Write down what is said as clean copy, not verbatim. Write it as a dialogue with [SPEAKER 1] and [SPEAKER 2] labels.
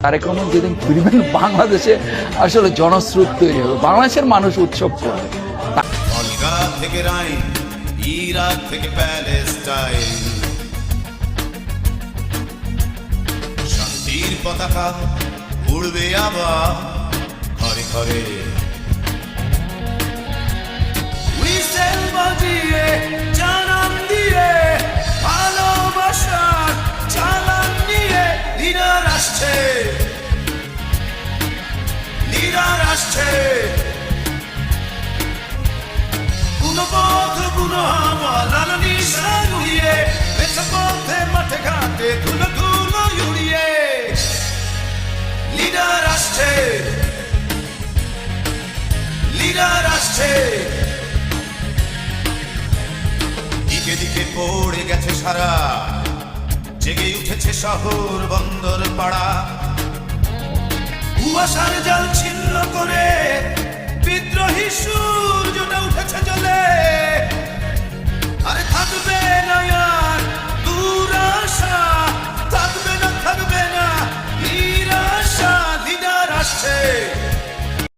[SPEAKER 1] তারেক রহমান যেদিন ফিরবেন বাংলাদেশে আসলে জনস্রোত তৈরি হবে, বাংলাদেশের মানুষ উৎসব করে।
[SPEAKER 2] কলকাতা থেকে রাইন, ইরাক থেকে প্যালেস্টাইন, শান্তির পতাকা উড়বে আবার ঘরে ঘরে। হুইসেল বাজিয়ে জানান দিয়ে ভালোবাসার চালান নিয়ে লিডার আসছে, লিডার আসছে। গুণপথ গুণহাওয়া লাল নিশা উড়িয়ে বেঁচে পথে মাঠে ঘাটে ধুলো ধুলো উড়িয়ে লিডার আসছে, লিডার আসছে। দিকে দিকে পড়ে গেছে সারা, জেগে উঠেছে শহর বন্দর পাড়া। কুয়াশার জাল ছিন্ন করে